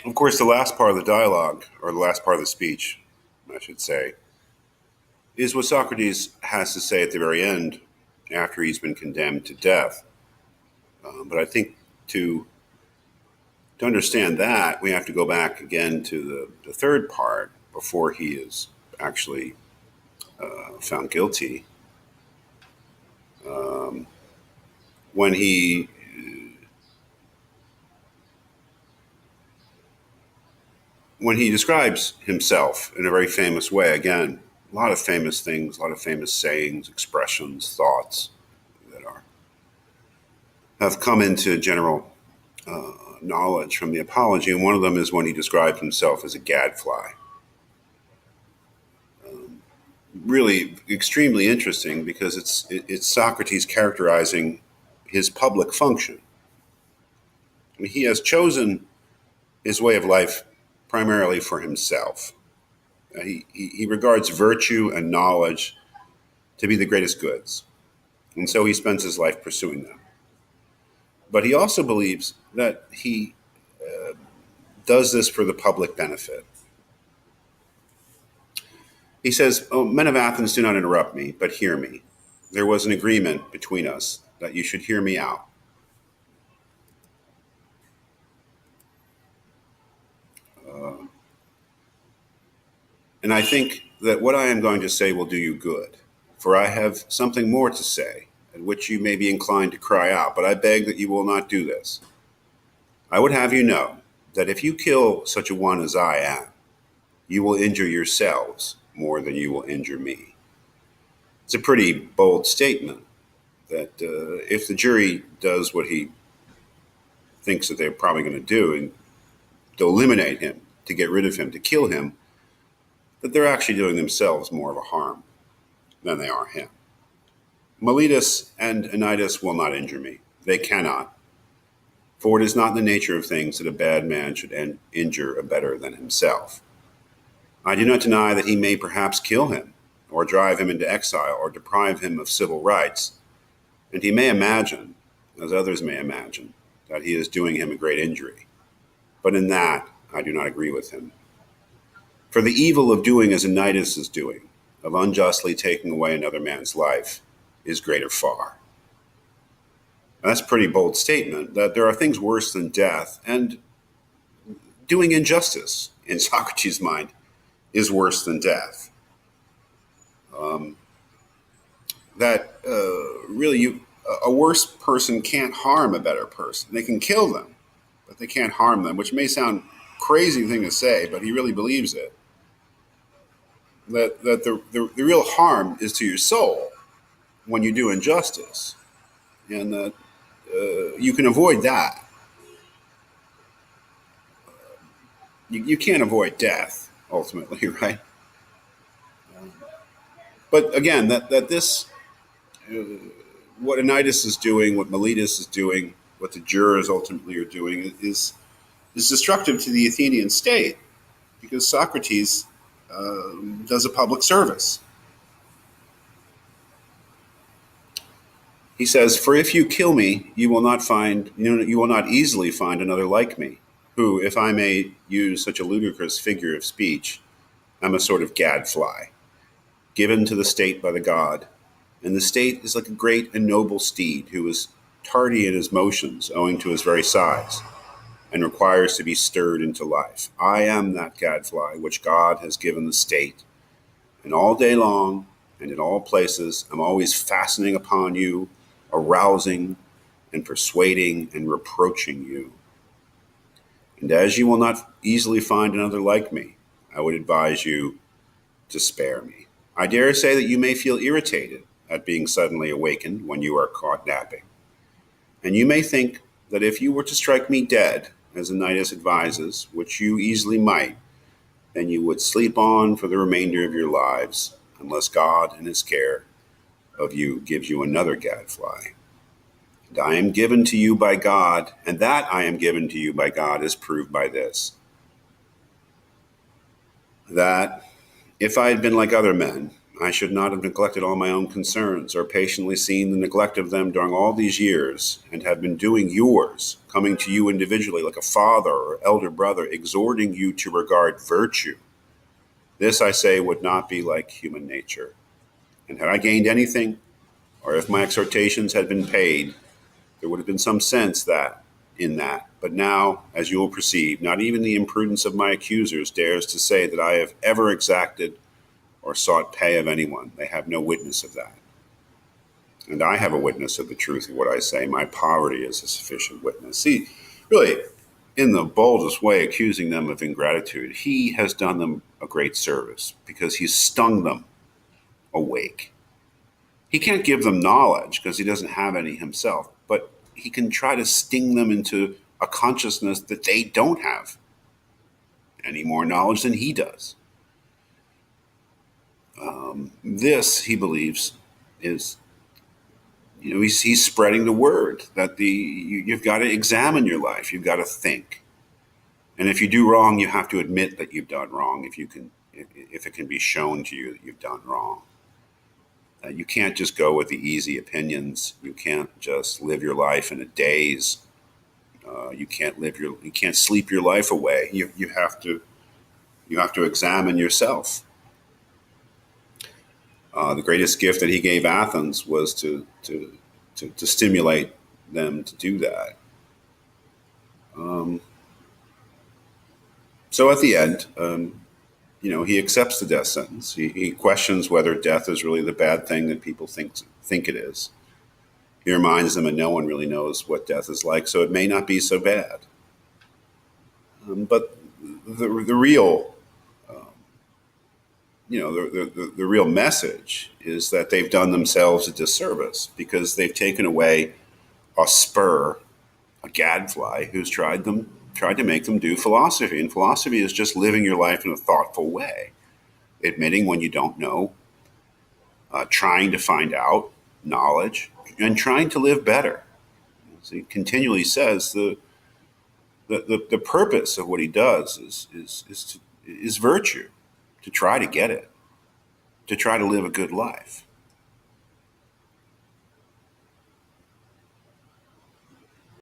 Of course, the last part of the dialogue, or the last part of the speech, I should say, is what Socrates has to say at the very end after he's been condemned to death. But I think to to understand that, we have to go back again to the third part before he is actually found guilty. Um, when he describes himself in a very famous way, again, a lot of famous things, a lot of famous sayings, expressions, thoughts that are have come into general knowledge from the Apology, and one of them is when he describes himself as a gadfly. Really extremely interesting because it's Socrates characterizing his public function. I mean, he has chosen his way of life primarily for himself. He regards virtue and knowledge to be the greatest goods, and so he spends his life pursuing them. But he also believes that he does this for the public benefit. He says, "Oh, men of Athens, do not interrupt me, but hear me. There was an agreement between us that you should hear me out. Uh, and I think that what I am going to say will do you good, for I have something more to say, at which you may be inclined to cry out, but I beg that you will not do this. I would have you know that if you kill such a one as I am, you will injure yourselves more than you will injure me." It's a pretty bold statement that if the jury does what he thinks that they're probably going to do, and to eliminate him, to get rid of him, to kill him, that they're actually doing themselves more of a harm than they are him. Meletus and Anytus will not injure me. They cannot. For it is not in the nature of things that a bad man should injure a better than himself. I do not deny that he may perhaps kill him, or drive him into exile, or deprive him of civil rights, and he may imagine, as others may imagine, that he is doing him a great injury. But in that, I do not agree with him. For the evil of doing as Anytus is doing, of unjustly taking away another man's life, is greater far. And that's a pretty bold statement, that there are things worse than death, and doing injustice, in Socrates' mind, is worse than death. Um, that really, a worse person can't harm a better person. They can kill them, but they can't harm them, which may sound crazy thing to say, but he really believes it. That the real harm is to your soul when you do injustice, and that you can avoid that. You can't avoid death ultimately, right? But again, that this uh, what Anytus is doing, what Meletus is doing, what the jurors ultimately are doing is destructive to the Athenian state because Socrates does a public service. He says, "For if you kill me, you will not easily find another like me, who, if I may use such a ludicrous figure of speech, am a sort of gadfly, given to the state by the god. And the state is like a great and noble steed who is tardy in his motions owing to his very size, and requires to be stirred into life. I am that gadfly which God has given the state, and all day long and in all places I'm always fastening upon you, arousing and persuading and reproaching you. And as you will not easily find another like me, I would advise you to spare me. I dare say that you may feel irritated at being suddenly awakened when you are caught napping. And you may think that if you were to strike me dead, as Anytus advises, which you easily might, then you would sleep on for the remainder of your lives, unless God in his care of you gives you another gadfly. And I am given to you by God, and that I am given to you by God is proved by this, that if I had been like other men, I should not have neglected all my own concerns, or patiently seen the neglect of them during all these years, and have been doing yours, coming to you individually like a father or elder brother, exhorting you to regard virtue. This, I say, would not be like human nature. And had I gained anything, or if my exhortations had been paid, there would have been some sense that in that. But now, as you will perceive, not even the imprudence of my accusers dares to say that I have ever exacted or sought pay of anyone. They have no witness of that. And I have a witness of the truth of what I say. My poverty is a sufficient witness. See, really, in the boldest way, accusing them of ingratitude, he has done them a great service because he's stung them awake. He can't give them knowledge because he doesn't have any himself, but he can try to sting them into a consciousness that they don't have any more knowledge than he does. This, he believes, is, he's spreading the word that you've got to examine your life. You've got to think. And if you do wrong, you have to admit that you've done wrong if it can be shown to you that you've done wrong. You can't just go with the easy opinions. You can't just live your life in a daze. You can't sleep your life away. You have to examine yourself. The greatest gift that he gave Athens was to stimulate them to do that. So at the end, he accepts the death sentence. He questions whether death is really the bad thing that people think it is. He reminds them that no one really knows what death is like, so it may not be so bad. But the real, the real message is that they've done themselves a disservice because they've taken away a spur, a gadfly who's tried to make them do philosophy. And philosophy is just living your life in a thoughtful way, admitting when you don't know, trying to find out knowledge, and trying to live better. So he continually says the purpose of what he does is virtue, to try to get it, to try to live a good life.